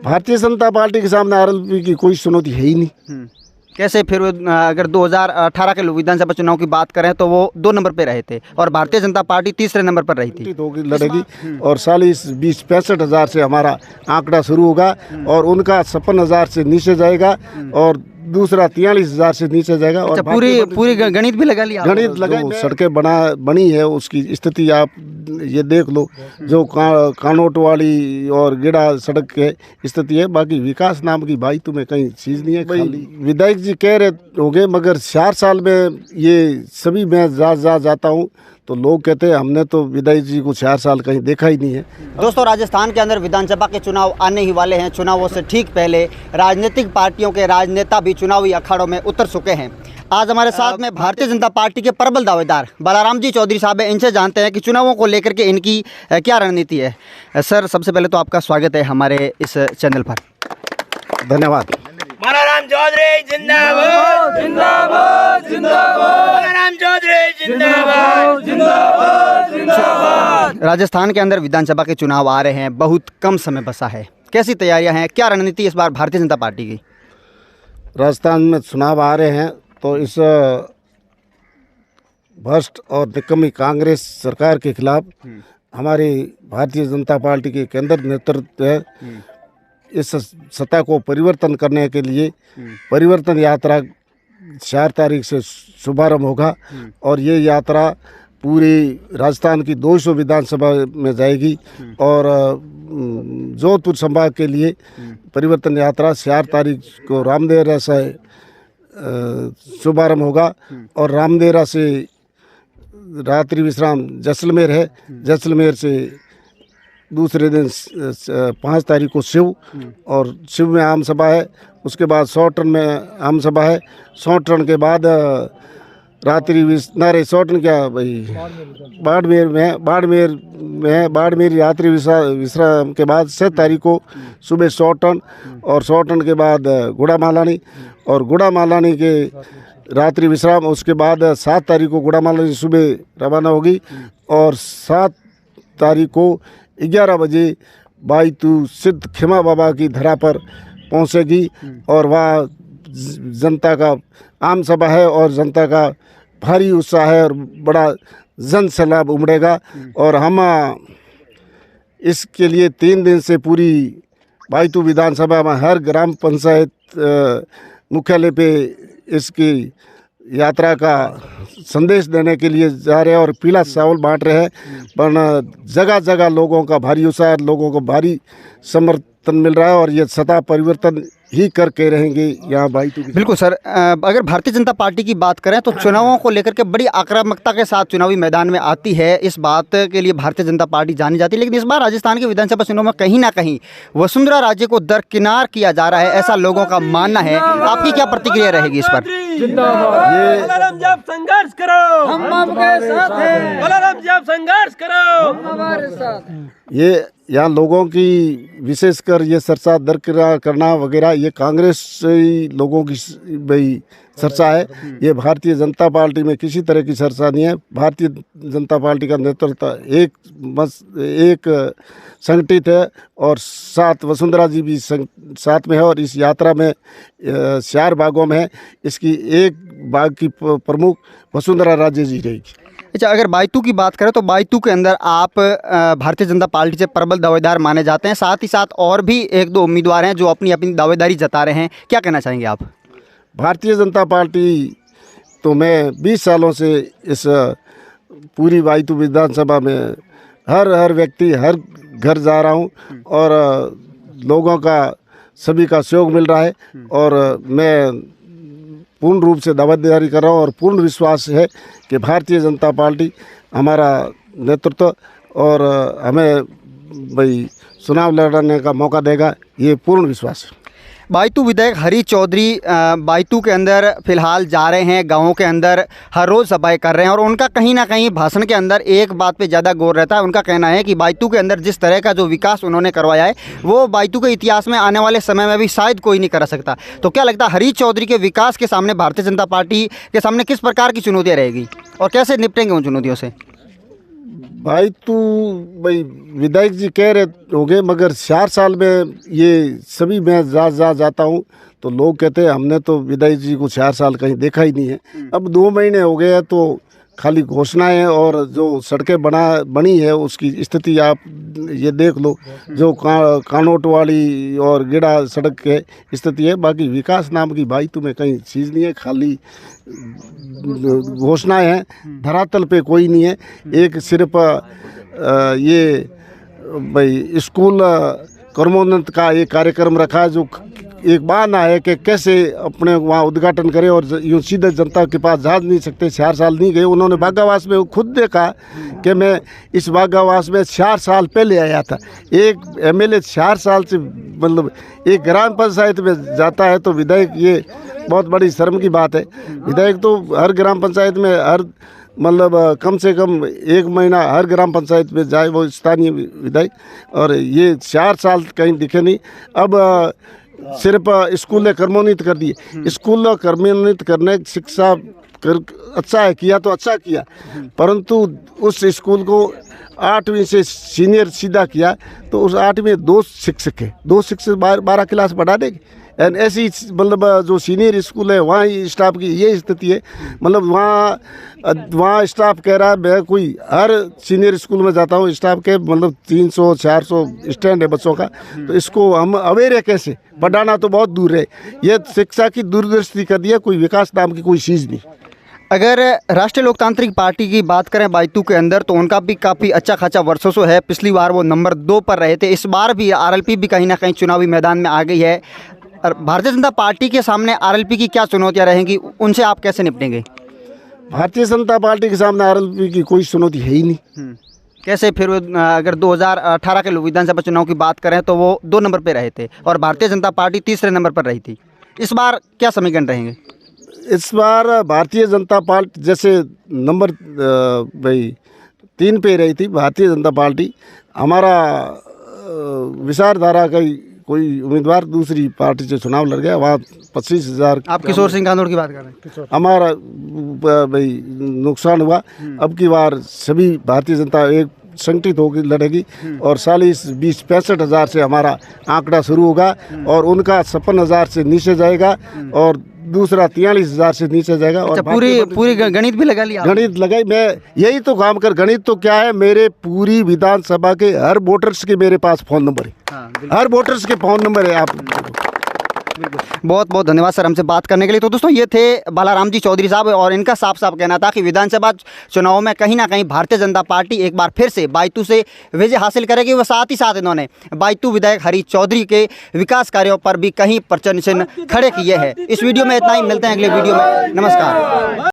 Bharatiya Janata party के सामने RLP की कोई चुनौती है ही नहीं। कैसे फिर अगर 2018 के विधानसभा चुनाव की बात करें तो वो 2 नंबर पे रहे थे और भारतीय जनता पार्टी तीसरे नंबर पर रही थी। लड़ेगी और साल इस 20-65 से हमारा आंकड़ा शुरू होगा और उनका 56,000 से नीचे जाएगा और दूसरा 43,000 से नीचे जाएगा। अच्छा, पूरी गणित भी लगा लिया? गणित लगा। सड़कें बनी है उसकी स्थिति आप ये देख लो, जो कानोट वाली और गिड़ा सड़क के स्थिति है। बाकी विकास नाम की भाई तुम्हें कहीं चीज़ नहीं है। खाली विधायक जी कह रहे होंगे मगर 4 साल में ये सभी मैं जाता हूँ तो लोग कहते हैं हमने तो विधायक जी को 4 साल कहीं देखा ही नहीं है। दोस्तों, राजस्थान के अंदर विधानसभा के चुनाव आने ही वाले हैं। चुनावों से ठीक पहले राजनीतिक पार्टियों के राजनेता भी चुनावी अखाड़ों में उतर चुके हैं। आज हमारे साथ में भारतीय जनता पार्टी के प्रबल दावेदार बलराम जी चौधरी साहब हैं। इनसे जानते हैं कि चुनावों को लेकर के इनकी क्या रणनीति है। सर, सबसे पहले तो आपका स्वागत है हमारे इस चैनल पर। धन्यवाद। बलराम चौधरी जिंदाबाद जिंदाबाद जिंदाबाद। बलराम चौधरी जिंदाबाद जिंदाबाद जिंदाबाद। राजस्थान के अंदर विधानसभा के चुनाव आ रहे हैं, बहुत कम समय बचा है। कैसी तैयारियां हैं, क्या रणनीति इस बार भारतीय जनता पार्टी की? राजस्थान में चुनाव आ रहे हैं तो इस भ्रष्ट और निकम्मी कांग्रेस सरकार के खिलाफ हमारी भारतीय जनता पार्टी के केंद्र नेतृत्व है। इस सत्ता को परिवर्तन करने के लिए परिवर्तन यात्रा 4 तारीख से शुभारंभ होगा और ये यात्रा पूरी राजस्थान की 200 विधानसभा में जाएगी और जोधपुर संभाग के लिए परिवर्तन यात्रा 4 तारीख को रामदेवरा से शुभारंभ होगा और रामदेवरा से रात्रि विश्राम जैसलमेर है। जैसलमेर से दूसरे दिन 5 तारीख को शिव और शिव में आम सभा है। उसके बाद सौटन में आम सभा है। सौटन के बाद सौटन क्या भाई बाड़मेर रात्रि विश्राम के बाद 7 तारीख को सुबह सौटन और सौटन के बाद गुड़ामालानी और गुड़ामालानी के रात्रि विश्राम। उसके बाद 7 तारीख को गुड़ामालानी सुबह रवाना होगी और 7 तारीख को 11 बजे बाईतू सिद्ध खिमा बाबा की धरा पर पहुंचेगी और वहाँ जनता का आम सभा है और जनता का भारी उत्साह है और बड़ा जन सैलाब उमड़ेगा। और हम इसके लिए 3 दिन से पूरी बाईतू विधानसभा में हर ग्राम पंचायत मुख्यालय पे इसकी यात्रा का संदेश देने के लिए जा रहे हैं और पीला चावल बांट रहे हैं। पर जगह जगह लोगों का भारी उत्साह, लोगों को भारी समर्थन मिल रहा है और ये सत्ता परिवर्तन ही करके रहेंगे यहाँ भाई। बिल्कुल सर, अगर भारतीय जनता पार्टी की बात करें तो चुनावों को लेकर के बड़ी आक्रामकता के साथ चुनावी मैदान में आती है। इस बात के लिए भारतीय जनता पार्टी जानी जाती है, लेकिन इस बार राजस्थान के विधानसभा चुनाव में कहीं ना कहीं वसुंधरा राज्य को दरकिनार किया जा रहा है, ऐसा लोगों का मानना है। आपकी क्या प्रतिक्रिया रहेगी इस पर? बलराम जी आप संघर्ष करो, हम आपके साथ हैं। बलराम जी आप संघर्ष करो, हम हमारे साथ हैं। ये यहाँ लोगों की विशेषकर ये चर्चा दरकिनार करना वगैरह ये कांग्रेस लोगों की भाई चर्चा है। ये भारतीय जनता पार्टी में किसी तरह की चर्चा नहीं है। भारतीय जनता पार्टी का नेतृत्व एक संगठित है और साथ वसुंधरा जी भी साथ में है और इस यात्रा में 4 भागों में है। इसकी एक भाग की प्रमुख वसुंधरा राजे जी रहेगी। अच्छा, अगर बाईतू की बात करें तो बाईतू के अंदर आप भारतीय जनता पार्टी से प्रबल दावेदार माने जाते हैं, साथ ही साथ और भी 1-2 उम्मीदवार हैं जो अपनी अपनी दावेदारी जता रहे हैं। क्या कहना चाहेंगे आप? भारतीय जनता पार्टी तो मैं 20 सालों से इस पूरी बाईतू विधानसभा में हर व्यक्ति हर घर जा रहा हूं और लोगों का सभी का सहयोग मिल रहा है और मैं पूर्ण रूप से दावेदारी कर रहा हूँ और पूर्ण विश्वास है कि भारतीय जनता पार्टी हमारा नेतृत्व और हमें भाई चुनाव लड़ने का मौका देगा, ये पूर्ण विश्वास है। बाईतू विधायक हरी चौधरी बाईतू के अंदर फिलहाल जा रहे हैं, गाँव के अंदर हर रोज़ सभाएं कर रहे हैं और उनका कहीं ना कहीं भाषण के अंदर एक बात पे ज़्यादा गौर रहता है। उनका कहना है कि बाईतू के अंदर जिस तरह का जो विकास उन्होंने करवाया है वो बाईतू के इतिहास में आने वाले समय में भी शायद कोई नहीं कर सकता। तो क्या लगता है हरी चौधरी के विकास के सामने भारतीय जनता पार्टी के सामने किस प्रकार की चुनौतियाँ रहेगी और कैसे निपटेंगे उन चुनौतियों से? भाई तो भाई विधायक जी कह रहे होंगे, मगर 4 साल में ये सभी मैं जाता हूँ तो लोग कहते हैं हमने तो विधायक जी को 4 साल कहीं देखा ही नहीं है। अब 2 महीने हो गए हैं तो खाली घोषणाएं, और जो सड़कें बनी है उसकी स्थिति आप ये देख लो, जो कानोट वाली और गिड़ा सड़क के स्थिति है। बाकी विकास नाम की भाई तुम्हें कहीं चीज़ नहीं है, खाली घोषणाएं हैं, धरातल पे कोई नहीं है। एक सिर्फ ये भाई स्कूल कर्मोन्नत का एक कार्यक्रम रखा है, जो एक बहाना है कि कैसे अपने वहाँ उद्घाटन करें, और यूँ सीधे जनता के पास जा नहीं सकते। 4 साल नहीं गए। उन्होंने बागावास में खुद देखा कि मैं इस बागावास में 4 साल पहले आया था। एक एमएलए 4 साल से मतलब एक ग्राम पंचायत में जाता है तो विधायक, ये बहुत बड़ी शर्म की बात है। विधायक तो हर ग्राम पंचायत में हर मतलब कम से कम 1 महीना हर ग्राम पंचायत में जाए वो स्थानीय विधायक, और ये 4 साल कहीं दिखे नहीं। अब सिर्फ स्कूल कर्मोन्नत कर दिए। स्कूल कर्मोन्नत करने शिक्षा कर अच्छा है, किया तो अच्छा किया, परंतु उस स्कूल को 8वीं से सीनियर सीधा किया तो उस 8वीं में 2 शिक्षक है, 2 शिक्षक 12 क्लास बढ़ा देंगे। एंड ऐसी मतलब जो सीनियर स्कूल है वहाँ ही स्टाफ की ये स्थिति है। मतलब वहाँ स्टाफ कह रहा है, मैं कोई हर सीनियर स्कूल में जाता हूँ, स्टाफ के मतलब 300-400 स्टैंड है बच्चों का, तो इसको हम अवेयर है कैसे, पढ़ाना तो बहुत दूर है। ये शिक्षा की दूरदृष्टि कर दिया, कोई विकास नाम की कोई चीज़ नहीं। अगर राष्ट्रीय लोकतांत्रिक पार्टी की बात करें बायतू के अंदर, तो उनका भी काफ़ी अच्छा खासा वर्चस्व से है। पिछली बार वो नंबर 2 पर रहे थे, इस बार भी आरएलपी भी कहीं ना कहीं चुनावी मैदान में आ गई है। और भारतीय जनता पार्टी के सामने आरएलपी की क्या चुनौतियां रहेंगी, उनसे आप कैसे निपटेंगे? भारतीय जनता पार्टी के सामने आरएलपी की कोई चुनौती है ही नहीं। कैसे फिर अगर 2018 के विधानसभा चुनाव की बात करें तो वो 2 नंबर पे रहे थे और भारतीय जनता पार्टी तीसरे नंबर पर रही थी। इस बार क्या समीकरण रहेंगे? इस बार भारतीय जनता पार्टी जैसे नंबर भाई 3 पे रही थी भारतीय जनता पार्टी, हमारा विचारधारा का कोई उम्मीदवार दूसरी पार्टी से चुनाव लड़ गया, वहाँ 25,000। आप किशोर सिंह कांदोड़ की बात कर रहे हैं? हमारा भाई नुकसान हुआ। अब की बार सभी भारतीय जनता एक संगठित होकर लड़ेगी और 40-20-65,000 से हमारा आंकड़ा शुरू होगा और उनका 56,000 से नीचे जाएगा और दूसरा 43,000 से नीचे जाएगा। अच्छा, पूरी गणित भी लगा लिया? गणित लगाई, मैं यही तो काम कर। गणित तो क्या है, मेरे पूरी विधानसभा के हर वोटर्स के मेरे पास फ़ोन नंबर है। हाँ, हर वोटर्स के फ़ोन नंबर है। आप बहुत बहुत धन्यवाद सर हमसे बात करने के लिए। तो दोस्तों, ये थे बालाराम जी चौधरी साहब और इनका साफ साफ कहना था कि विधानसभा चुनाव में कहीं ना कहीं भारतीय जनता पार्टी एक बार फिर से बायतू से विजय हासिल करेगी। वह साथ ही साथ इन्होंने बायतू विधायक हरीश चौधरी के विकास कार्यों पर भी कहीं प्रश्न चिन्ह खड़े किए हैं। इस वीडियो में इतना ही, मिलते हैं अगले वीडियो में। नमस्कार।